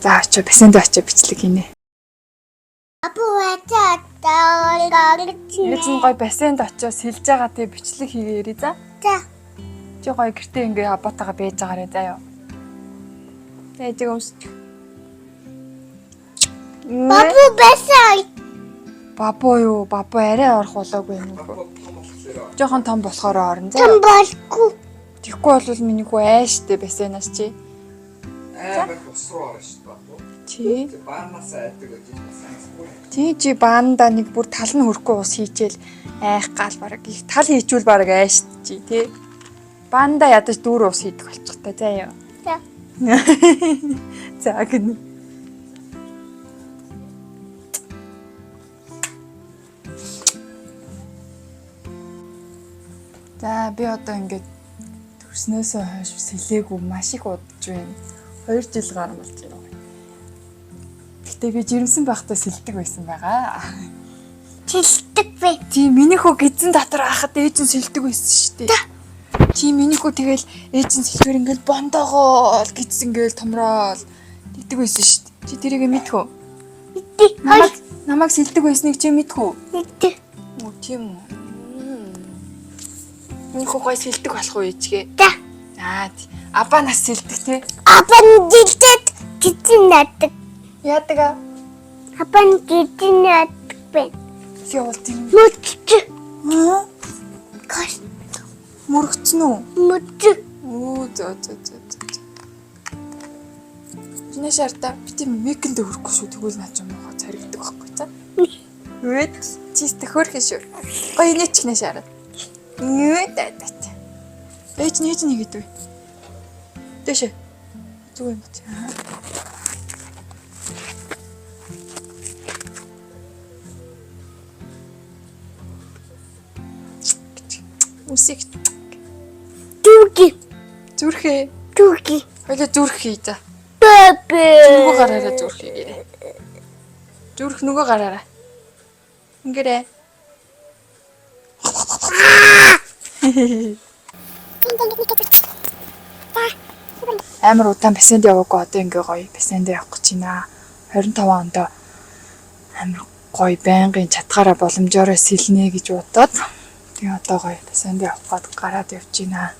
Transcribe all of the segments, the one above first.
За очоо бассейнд очоо бичлэг хийнэ. Ээжин гой бассейнд очоо сэлж байгаа те бичлэг хийгээрэй за. За. Чи гой гэртээ ингээ аботаага бэж байгаарэ заа юу. Ээжиг өмсч. Бабу бассейн. Бабу юу? Бабу арай орох болоогүй юм уу? Жохон том болохоор орно заа. Том болгүй. Тэгэхгүй бол миний хүү айштэй бассейнаас чи. Амар ус руу орно шүү дээ. Чи Баанаас айдаг гэж бассейн. чи баанда нэг бүр тал нь хөрөхгүй ус хийчихэл айх гал бараг их тал хийчүүл бараг айшт чи тий. Баанда ядаж дүүр ус хийдэг болчих та заа юу. За. За гэнэ. За би одоо ингээд төрснөөсөө хойш сэлээгүй маш их удаж байна. 2 жил гарсан болж байна. Гэтэ би жирэмсэн байхдаа сэлдэг байсан байгаа. Чилдэг бэ. Чи миний хөө гизэн дотор хахад ээж нь сэлдэг байсан шүү дээ. Чи миний хөө тэгэл ээж нь сэлгээр ингээд бондоогоо гизэн гээл томроод тэгдэг байсан шүү дээ. Чи тэрийг мэдхүү? Мэдээ. Намайг сэлдэг байсныг чи мэдхүү? Мэдээ. Оо тийм үү. Миний хөө гой сэлдэг болох уу ээжгээ? За. За абаа нас сэлдэг тий. Апан жилдээд гитэн наддаг. Яадаг аа? Апан гитэн наддаг бэ. Яавал тийм. Мөч. Аа? Каш. Мөрөгцөн үү? Мөч. Оо за. Чиний шаарта би тийм мекэнд өрөхгүй шүү. Тэгвэл наа ч юм уу царигддаг байхгүй за. Үет чист хөрхөн шүү. Гоё нэг ч нэ шаараа. Нүд дат. Ээж нэг идэв. Дэшэ. Зүг юм чи. Үсэг. Дүги. Зүрхээ. Дүги. Хоёлаа зүрх хий за. Бэбэ. Нөгөө гараараа зүрх хийгээрэй. Зүрх нөгөө гараараа. Ингэрээ. Амар удаан бассейнд яваагүй одоо ингээ гоё бассейнд явах гэж байна. 25 онд амар гоё байнгын чатгаараа боломжоор сэлнэ гэж бодоод тэгээ одоо гоё бассейнд явах гээд гараад явж байна.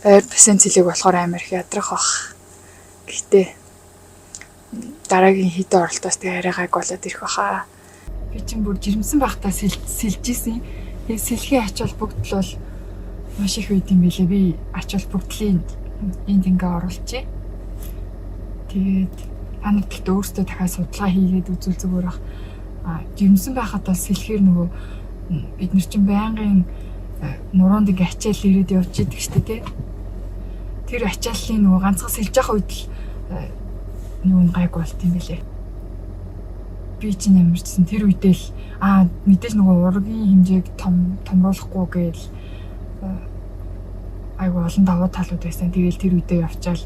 Бассейн цэлэг болохоор амар их ядрах бах. Гэхдээ дараагийн хит оролтоос тэгээ арай гайг болоод ирэх баха. Би чинь бүр жирэмсэн байхдаа сэлж исэн. Тэгээ сэлхийн ач холбогдол бол маш их үйд юм билээ. Би ач холбогдлын энд ингээ оруулчих. Тэгээд танад л өөртөө дахиад судалгаа хийгээд үзүүл зүгээр бах. Жирэмсэн байхад бол сэлхээр нөгөө бид нар чинь байнгын нуруунд ингээ ачаал ирээд явж идэг штэ тий. Тэр ачааллын нөгөө ганцхан сэлж явах үед л нөгөө гайг болт юм билээ. Би чинь амарчсан тэр үедээ л мэдээж нөгөө ургийн хэмжээг томруулахгүй гээл айгу олон давуу талууд байсан. Тэгээл тэр үедээ явчаал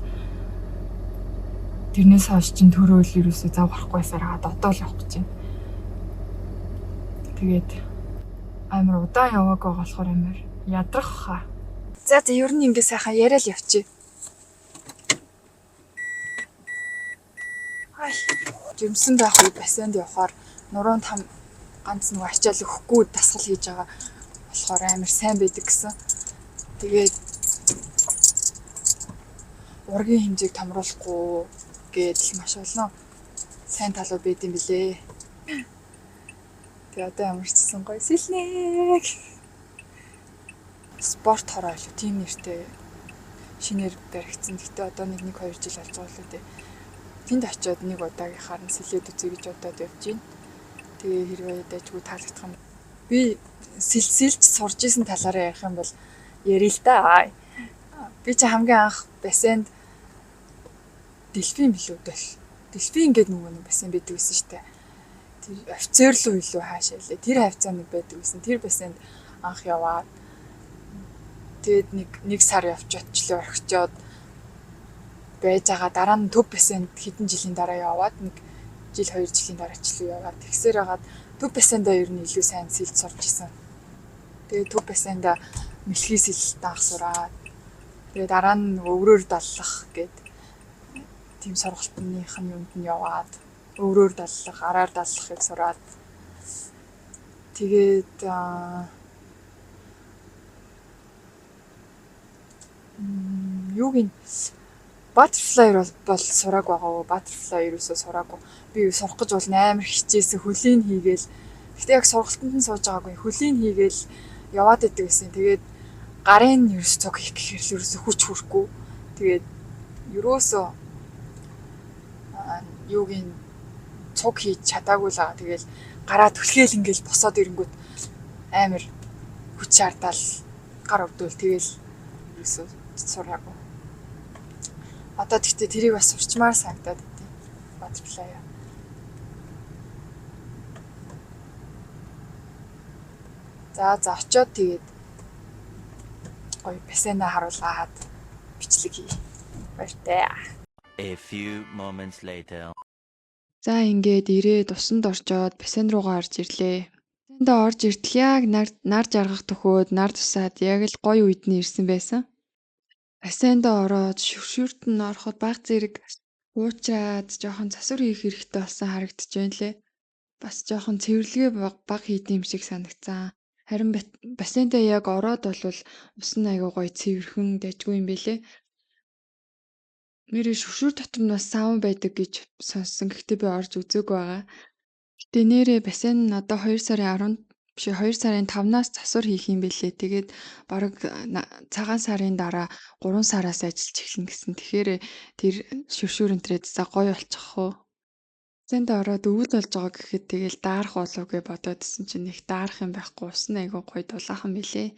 тэрнээс хойш чинь төрөөл юусоо зав гарахгүйсаар хаад одоо л явах гэж байна. Тэгээд амар удаан яваагүй болохоор амар ядрах хаа. За ер нь ингээ сайхан яриад явчих. Ай, жимсэн байх үе бассейнд явахаар нуруунд ганц нэг ачаал өгөхгүй дасгал хийж байгаа болохоор амар сайн байдаг гэсэн. Тэгээд ургийн хэмжээг томруулахгүй гэдэл маш олон сайн талууд байд юм билээ. Тэгээд одоо ямар ч гэсэн гоё сэлнэ. Спорт хороо илүү тийм нэртэй шинээр баригдсан. Гэтэ одоо 1-2 жил болж байгаа л үү. Тэнд очиод нэг удаагийнхаар нь сэлээд үзье гэж бодоод явж байна. Тэгээ хэрвээ дайггүй таалагдах юм. Би сэлж сурж исэн талаараа ярих юм бол ярил л да. Би чи хамгийн анх бассейнд дельфин билүү дэл. Дельфин гэдэг нөгөө бассейн байдаг гэсэн шүү дээ. Тэр офицер лөө илүү хаашаа лээ. Тэр хавцааны байдаг гэсэн. Тэр бассейнд анх яваад тэгээд нэг сар явж очлоо орхичоод байж байгаа. Дараа нь төв бассейнд хэдэн жилийн дараа яваад 1 жил 2 жилийн дараа ч л яваад тэгсээр хагаад төв бассейндаа ер нь илүү сайн сэлж сурч исэн. Тэгээд төв бассейндаа мэлхий сэлэлт анх сураад тэгээд дараа нь өврөөр даллах гээд тийм сургалтынх нь юмд нь яваад өөрөөр даллах, араар даллахыг сураад тэгээд юуг нь Butterfly бол сурааг байгаа. Butterfly ерөөсөө сураагүй. Би сурах гэж бол амар хичээсэн. Хөлийн хийгээл. Гэтэ яг сургалтанд нь сууж байгаагүй. Хөлийн хийгээл яваад идэг гэсэн. Тэгээд гарын ерөөс цуг хийх гэхээр л ерөөсөө хүч хүрхгүй. Тэгээд ерөөсөө юуг нь цуг хийж чадаагүй л байгаа. Тэгээл гараа түлхээл ингээл босоод ирэнгүүт амар хүч шаардал гар өвдвөл тэгээл ерөөсөө сураагүй. Одоо тэгтээ тэрийг бас сурчмаар санагдаад идэв. Butterfly. За очиод тэгээд гоё бассейнаа харуулгаад бичлэг хий. Баяртай. A few moments later. За ингээд ирээд усанд орчоод бассейн руугаа орж ирлээ. Бассейнд орж иртэл яг нар жаргах төхөөд нар тусаад яг л гоё үед нь ирсэн байсан. Бассейнд ороод шүршүрт нь ороход баг зэрэг уучраад жоохон засвар хийх хэрэгтэй болсон харагдаж байна лээ. Бас жоохон цэвэрлэгээ баг хийдэм юм шиг санагцсан. Харин бассейндээ яг ороод болвол ус нь аягүй гоё цэвэрхэн дайжгүй юм бэлээ. Нэрээ шүршүр дотор нь бас саун байдаг гэж сонссон. Гэхдээ би орж үзээгүй байгаа. Гэтэ нэрээ бассейн нь одоо 2 сарын 5-наас засвар хийх юм бэлээ. Тэгээд бараг цагаан сарын дараа 3 сараас ажиллаж эхэлнэ гэсэн. Тэгэхээр тэр шүршүр энтрээдсээ гоё болчих хөө. Бассейнд ороод өвөл болж байгаа гэхэд тэгэл даарах болов гэж бодоодсэн чинь их даарах юм байхгүй. Ус нь айгүй гоё дулаахан бэлээ.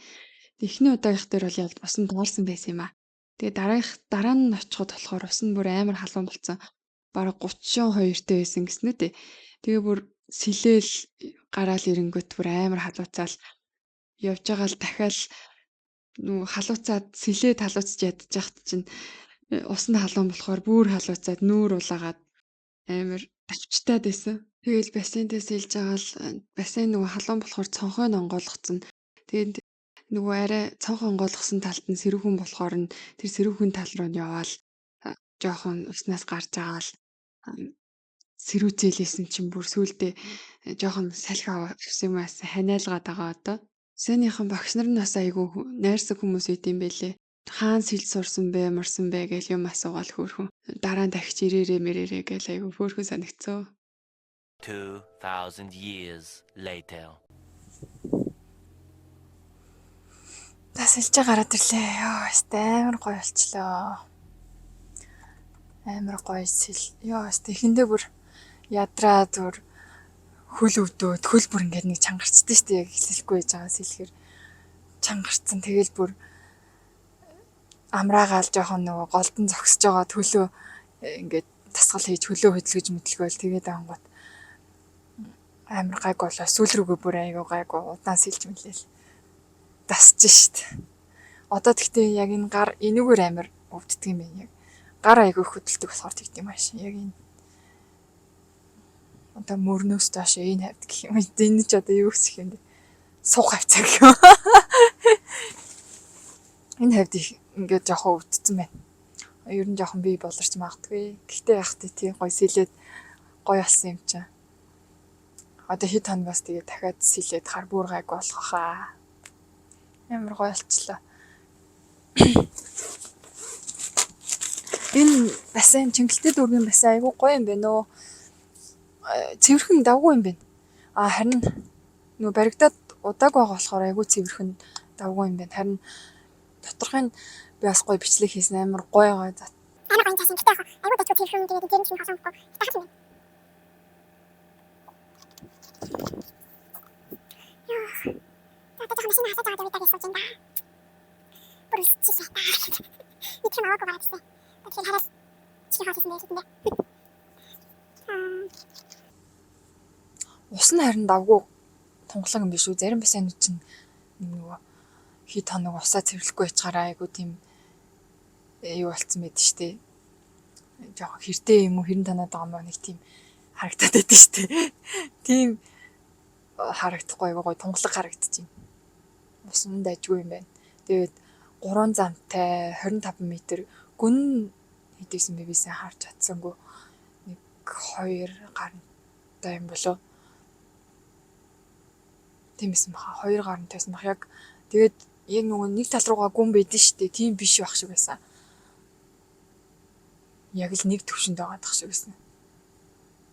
Эхний удаагийнх дээр бол ялд ус нь дуулсан байсан юм аа. Тэгээ дараа нь очиход болохоор ус нь бүр амар халуун болсон. Бараг 32-тэй байсан гэсэн үү те. Тэгээ бүр сэлээл гараал ирэнгүүт бүр амар халууцаал явж байгаа л дахиад нөгөө халууцаад сэлээд халууцж ядчих чинь ус нь халуун болохоор бүр халууцаад нүүр улаагаад амар давчтаад байсан. Тэгэл бассейнээс илж байгаа л бассейн нөгөө халуун болохоор цонхой онгойлгоцсон. Тэгээд нөгөө арай цонх онгойлгосон талд нь сэрүүхэн болохоор нь тэр сэрүүхэн тал руу нь яваал жоохон уснаас гарч байгаа л сэрүүцээлсэн чинь бүр сүулдэ жоохон салхи авсан юм аас ханиалгаад байгаа одоо. Бассейныхан багш нар нь бас айгүй найрсаг хүмүүс үйт юм бэлээ. Хаан сэл сурсан бэ, морсон бэ гэж юм асуугаал хөөрхөн. Дараа нь дахиж ирээрээ мэрээрээ гэж айгүй хөөрхөн санагцсан. 2000 years later. Тасэлж гараад ирлээ. Йоо, амар гоё болчлоо. Амар гоё сэл. Йоо, эхэндээ бүр ядраад бүр хөл өвдөөд хөл бүр ингээд нэг чангарчдээ штэ яг хэлэхгүй байж байгаа сэлхэр чангарцсан. Тэгэл бүр амраагаал жоохон нөгөө голдон зогсож байгаа төлөө ингээд тасгал хийж хөлөө хөдөлгөж мэдлгөөл тэгээд ангууд амар гайг болоо сүүл рүүгээ бүр айгаа гайгүй удаан сэлж мэлээл дасж штт. Одоо тэгтээ яг энэ гар энүүгээр амар өвддөг юм байна яг. Гар айгүй хөдөлдөг болохоор тэгдэм маш яг энэ одоо мөрнөөс доош энэ хавьд гэх юм. Энэ ч одоо юу гэх юм бэ? Суух хавцаа гэх юм. Энэ хавьд ингээд жоохон өвдсөн байна. Ер нь жоохон бий болорч магадгүй. Гэхдээ яг тийм гоё сэлээд гоё болсон юм чинь. Одоо хэд хоногоос тэгээ дахиад сэлээд хар бүр гайг болох хаа. Ямар гоё болчлаа. Энэ бассейн Чингэлтэй дүүргийн бассейн айгүй гоё юм байна нөө. Цэвэрхэн давгүй юм байна. Харин нөө баригдаад удааг байгаа болохоор айгүй цэвэрхэн давгүй юм байна. Харин доторхын би бас гоё бичлэг хийсэн амар гоё байгаа. Амар гоё тасан гэдэг яг айгүй дэвчүү цэвэрхэн тэгээд гэрэн чинь хасахгүй. Дахиж юм. Яа. Тата машин хасаж байгаа гэдэг хэлсэн чинь да. Бүрс чишээ та. Нэг юм аваагүй байгаа тийм. Тэгэхээр хараад чи хассан байх юм даа. Ус нь харин давгүй тунгалаг юм биш үү? Зарим бассейнууд чинь нөгөө хит хоног усаа цэвэрлэхгүй байцгаараа айгу тийм юу болцсон байд штэ. Жохоо хэртэй юм уу хэрэн танаад байгаа юм нэг тийм харагдаад байд штэ. Тийм харагдахгүй айгу гой тунгалаг харагдчих юм. Ус нь дайжгүй юм байна. Тэгээд 3 замтай 25 м гүн Хэдийсэн би сайн харж чадсангүй 1-2 гарантай юм болов. Тиймсэн баха 2 гарантайсан бах яг тэгээд яг нөгөө нэг тал руугаа гүн байдэн штэ тийм биш байх шиг байсан. Яг л нэг төвшөнд байгаа дах шиг байсан.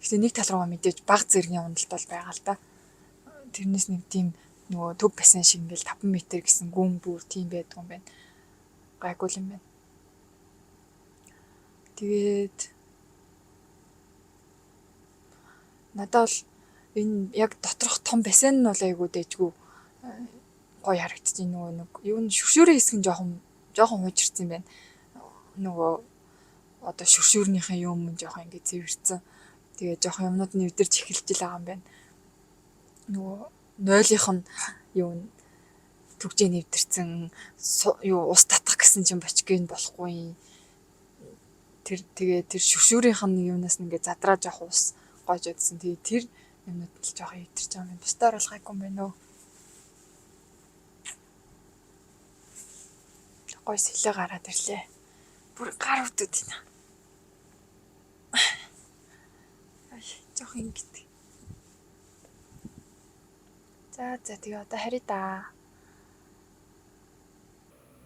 Гэхдээ нэг тал руугаа мэдээж баг зэргийн уналт бол байгаа л да. Тэрнээс нэг тийм нөгөө төв бассейн шиг ингээл 5 м гэсэн гүн бүр тийм байдгүй юм байна. Гайгүй юм байна. Тэгээд надад бол энэ яг доторх том бассейн нь бол айгүй дэжгүй гоё харагдчих нөгөө нэг юу н шүршүүрийн хэсэг нь жоохон хуужирсан юм байна. Нөгөө одоо шүршүүрнийхэн юм жоохон ингэ цэвэрсэн. Тэгээ жоохон юмнууд нь өдөрж эхэлж л байгаа юм байна. Нөгөө нойлынх нь юу түгжээ нэвдэрсэн юу ус татах гэсэн чинь бочгийн болохгүй. Тэр шүршүүрийнх нь юунаас нь ингээ задраа жоох ус гоож удсан. Тэгээ тэр юмнууд л жоохон өвдөрч байгаа юм. Бусдаар бол гайгүй юм байна уу. Гой сэлээ гараад ирлээ. Бүр гар үтүүд байна. Жоох ингэж. За тэгээ одоо харъя да.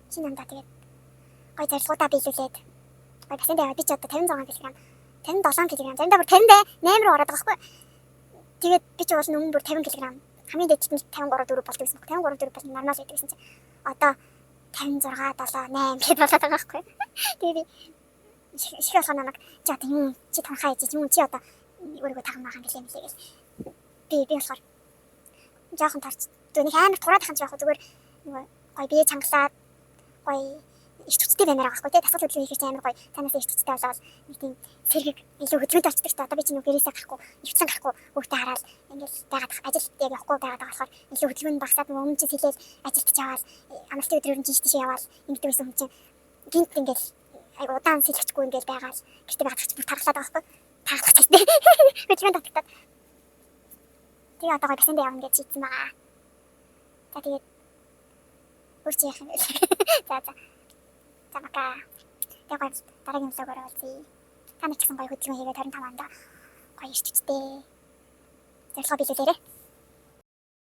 Чи намдаа тэгээд гой зорилгоудаа биелүүлээд гой бассейнд яваад би ч одоо 56 кг, 57 кг, заримдаа бүр 58 руу ороод байгаа байхгүй. Тэгээд би ч уул өмнө бүр 50 кг. Хамгийн дээд нь 53 4 болдог гэсэн. 53 4 бол нормал байдаг гэсэн чинь одоо 56 7 8 гэж болоод байгаа байхгүй. Тэгээд би шиг болох намайг чи одоо юм чи тунхаа хийж юм чи одоо өөрийгөө тагнах байгаа юм гэлээ гэж. Би болохоор жоохон тарч. Түүнийг амар тураад хань жоох зүгээр нөгөө гой бие чангалаад гой их хүчтэй баймаар байгаа байхгүй тий дасгал хөдөлгөөн хийх амар гой танаас их хүчтэй болоод нэг тийм сэргийг илүү хөдөлгөөнт очдог та одоо би чи нөгөө гэрээсээ гарахгүй өвцөн гарахгүй хүүхдээ хараад ингээл байгаад ажилд яг явахгүй байгаад байгаа болохоор илүү хөдөлгөөн багасаад нөгөө өмнө чи хэлээд ажилд чаваад амралтын өдрөөр нь жиштэй яваад ингэдэг байсан хүн чинь гинт ингээл айгу удаан сэлгэхгүй ингээл байгаад гэртээ байгаад ч бүр тархлаад байгаа байхгүй тааглах гэжтэй хөдөлгөөн татдаг. Тэгээ одоо гой бассейнд явна гэж чийдсэн байгаа. За тэгээд үрч яах юм бэ? За. Тамака. Тэгээд дараагийн влогоор уулзъя. Та нар ч гэсэн гоё хөдөлгөөн хийгээд 25 онд гоё ирч хүчтэй. Зорилгоо биелүүлээрэй.